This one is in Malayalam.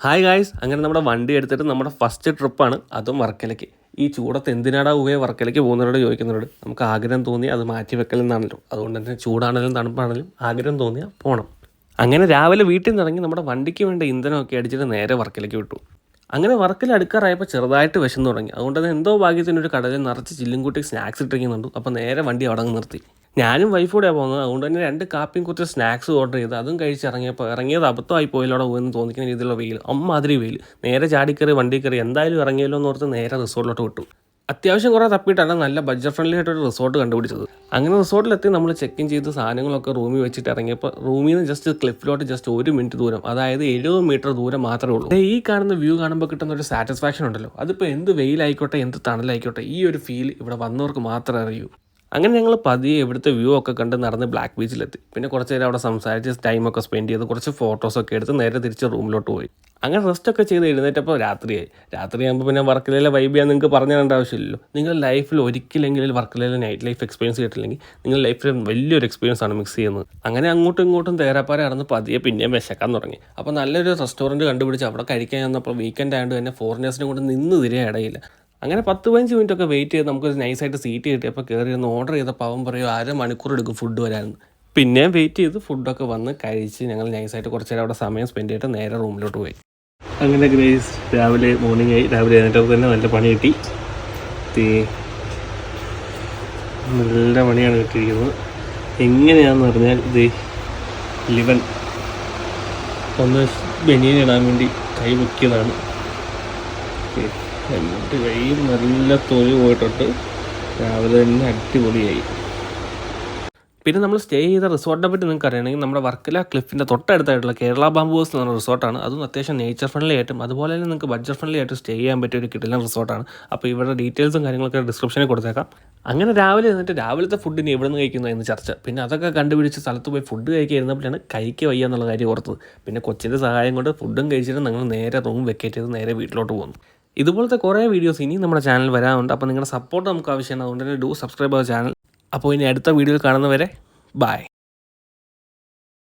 ഹായ് ഗായ്സ്, അങ്ങനെ നമ്മുടെ വണ്ടി എടുത്തിട്ട് നമ്മുടെ ഫസ്റ്റ് ട്രിപ്പാണ്, അതും വർക്കലയ്ക്ക്. ഈ ചൂടത്ത് എന്തിനാടാ വർക്കലയ്ക്ക് പോകുന്നവരോട് ചോദിക്കുന്നവരോട് നമുക്ക് ആഗ്രഹം തോന്നി അത് മാറ്റി വെക്കലെന്നാണല്ലോ. അതുകൊണ്ട് തന്നെ ചൂടാണെങ്കിലും തണുപ്പാണെങ്കിലും ആഗ്രഹം തോന്നിയാൽ പോകണം. അങ്ങനെ രാവിലെ വീട്ടിൽ നിന്ന് ഇറങ്ങി നമ്മുടെ വണ്ടിക്ക് വേണ്ട ഇന്ധനമൊക്കെ അടിച്ചിട്ട് നേരെ വർക്കലയ്ക്ക് വിട്ടു. അങ്ങനെ വർക്കല അടുക്കാറായപ്പോൾ ചെറുതായിട്ട് വിശന്ന് തുടങ്ങി. അതുകൊണ്ട് തന്നെ എന്തോ ഭാഗ്യത്തിനൊരു കടലിൽ നിറച്ച് ചില്ലും കൂട്ടി സ്നാക്സ് ഇട്ടിരിക്കുന്നുണ്ട്. അപ്പോൾ നേരെ വണ്ടി അവിടെ നിർത്തി. ഞാനും വൈഫൂടെയാണ് പോകുന്നത്. അതുകൊണ്ട് തന്നെ 2 കാപ്പിയും കുറച്ച് സ്നാക്സ് ഓർഡർ ചെയ്ത് അതും ഇറങ്ങിയത് അബദ്ധമായി പോയില്ലോടെ പോയെന്ന് തോന്നിക്കുന്ന രീതിയിലുള്ള വെയിൽ, അമ്മാതിരി വെയിൽ. നേരെ ചാടിക്കറി വണ്ടി കയറി എന്തായാലും ഇറങ്ങിയല്ലോ എന്ന് ഓർത്ത് നേരെ റിസോർട്ടിലോട്ട് വിട്ടു. അത്യാവശ്യം കുറേ തപ്പിയിട്ടാണ് നല്ല ബഡ്ജറ്റ് ഫ്രണ്ട്ലി ആയിട്ടൊരു റിസോർട്ട് കണ്ടുപിടിച്ചത്. അങ്ങനെ റിസോർട്ടിലെത്തി നമ്മൾ ചെക്ക് ഇൻ ചെയ്ത് സാധനങ്ങളൊക്കെ റൂമിൽ വെച്ചിട്ട് ഇറങ്ങിയപ്പോൾ റൂമിൽ നിന്ന് ജസ്റ്റ് ക്ലിഫിലോട്ട് ജസ്റ്റ് 1 മിനിറ്റ് ദൂരം, അതായത് 70 മീറ്റർ ദൂരം മാത്രമേ ഉള്ളൂ. ഈ കാണുന്ന വ്യൂ കാണുമ്പോൾ കിട്ടുന്ന ഒരു സാറ്റിസ്ഫാക്ഷൻ ഉണ്ടല്ലോ, അതിപ്പോൾ എന്ത് വെയിലായിക്കോട്ടെ എന്ത് തണലായിക്കോട്ടെ, ഈ ഒരു ഫീൽ ഇവിടെ വന്നവർക്ക് മാത്രമേ അറിയൂ. അങ്ങനെ ഞങ്ങൾ പതിയെ ഇവിടുത്തെ വ്യൂ ഒക്കെ കണ്ട് നടന്ന് ബ്ലാക്ക് ബീച്ചിലെത്തി. പിന്നെ കുറച്ച് നേരം അവിടെ സംസാരിച്ച് ടൈമൊക്കെ സ്പെൻഡ് ചെയ്ത് കുറച്ച് ഫോട്ടോസൊക്കെ എടുത്ത് നേരെ തിരിച്ച് റൂമിലോട്ട് പോയി. അങ്ങനെ റെസ്റ്റൊക്കെ ചെയ്ത് എഴുന്നേറ്റപ്പോൾ രാത്രിയാകുമ്പോൾ പിന്നെ വർക്കലയിലെ വൈബ് ചെയ്യാൻ നിങ്ങൾക്ക് പറഞ്ഞു തരേണ്ട ആവശ്യമില്ലല്ലോ. നിങ്ങൾ ലൈഫിൽ ഒരിക്കലെങ്കിലും വർക്കലയിലെ നൈറ്റ് ലൈഫ് എക്സ്പീരിയൻസ് ചെയ്തിട്ടില്ലെങ്കിൽ നിങ്ങൾ ലൈഫിൽ വലിയൊരു എക്സ്പീരിയൻസ് ആണ് മിക്സ് ചെയ്യുന്നത്. അങ്ങനെ അങ്ങോട്ടും ഇങ്ങോട്ടും തേരാപ്പാര നടന്ന് പതിയെ പിന്നെയും വിശക്കാൻ തുടങ്ങി. അപ്പോൾ നല്ലൊരു റെസ്റ്റോറൻറ്റ് കണ്ടുപിടിച്ച് അവിടെ കഴിക്കാൻ ചെന്നപ്പോൾ വീക്കെൻഡ് ആയതുകൊണ്ട് തന്നെ ഫോറിനേഴ്സിനെ കൊണ്ട് നിന്ന് തിരികെ ഇടയില്ല. അങ്ങനെ 10-15 മിനിറ്റ് ഒക്കെ വെയിറ്റ് ചെയ്ത് നമുക്കൊരു നൈസായിട്ട് സീറ്റ് കിട്ടിയപ്പോൾ കയറി ഒന്ന് ഓർഡർ ചെയ്തപ്പോൾ അവൻ പറയും 1/2 മണിക്കൂർ എടുക്കും ഫുഡ് വരാമെന്ന്. പിന്നെ വെയിറ്റ് ചെയ്ത് ഫുഡൊക്കെ വന്ന് കഴിച്ച് ഞങ്ങൾ നൈസായിട്ട് കുറച്ച് നേരം അവിടെ സമയം സ്പെൻഡ് ചെയ്തിട്ട് നേരെ റൂമിലോട്ട് പോയി. അങ്ങനെ ഗ്രേസ് രാവിലെ മോർണിംഗ് ആയി. രാവിലെ എഴുന്നേറ്റപ്പോൾ തന്നെ നല്ല പണി കിട്ടി. നല്ല പണിയാണ് കിട്ടിയിരിക്കുന്നത്. എങ്ങനെയാണെന്ന് പറഞ്ഞാൽ ഇത് ലിവൻ ഒന്ന് ബനിയനിടാൻ വേണ്ടി കൈ മുക്കിയതാണ്. എന്നിട്ട് കയ്യിൽ നല്ല തൊലി പോയിട്ടുണ്ട്. രാവിലെ തന്നെ അടിപൊളിയായി. പിന്നെ നമ്മൾ സ്റ്റേ ചെയ്ത റിസോർട്ടിനെ പറ്റി നിങ്ങൾക്ക് അറിയണമെങ്കിൽ നമ്മുടെ വർക്കല ക്ലിഫിൻ്റെ തൊട്ടടുത്തായിട്ടുള്ള കേരള ബാംബൂസ് എന്ന് പറഞ്ഞ റിസോർട്ടാണ്. അതും അത്യാവശ്യം നേച്ചർ ഫ്രണ്ട്ലി ആയിട്ടും അതുപോലെ തന്നെ നിങ്ങൾക്ക് ബഡ്ജറ്റ് ഫ്രണ്ട്ലി ആയിട്ട് സ്റ്റേ ചെയ്യാൻ പറ്റിയ ഒരു കിടിലൻ റിസോർട്ടാണ്. അപ്പോൾ ഇവരുടെ ഡീറ്റെയിൽസും കാര്യങ്ങളൊക്കെ ഡിസ്ക്രിപ്ഷനിൽ കൊടുത്തേക്കാം. അങ്ങനെ രാവിലത്തെ ഫുഡിന് എവിടെ നിന്ന് കഴിക്കുന്നത് എന്ന് ചർച്ച. പിന്നെ അതൊക്കെ കണ്ടുപിടിച്ച് സ്ഥലത്ത് പോയി ഫുഡ് കഴിക്കാതിരുന്നപ്പോഴാണ് കഴിക്കുക വയ്യ എന്നുള്ള കാര്യം ഓർത്തത്. പിന്നെ കൊച്ചിൻ്റെ സഹായം കൊണ്ട് ഫുഡും കഴിച്ചിട്ട് ഞങ്ങൾ നേരെ റൂം വെക്കേറ്റ് ചെയ്ത് നേരെ വീട്ടിലോട്ട് പോകുന്നു. ഇതുപോലത്തെ കുറേ വീഡിയോസ് ഇനി നമ്മുടെ ചാനൽ വരാനുണ്ട്. അപ്പോൾ നിങ്ങളുടെ സപ്പോർട്ട് നമുക്ക് ആവശ്യമാണ്. അതുകൊണ്ട് തന്നെ സബ്സ്ക്രൈബ് ചെയ്യുക ചാനൽ. അപ്പോൾ ഇനി അടുത്ത വീഡിയോയിൽ കാണുന്നവരെ ബൈ.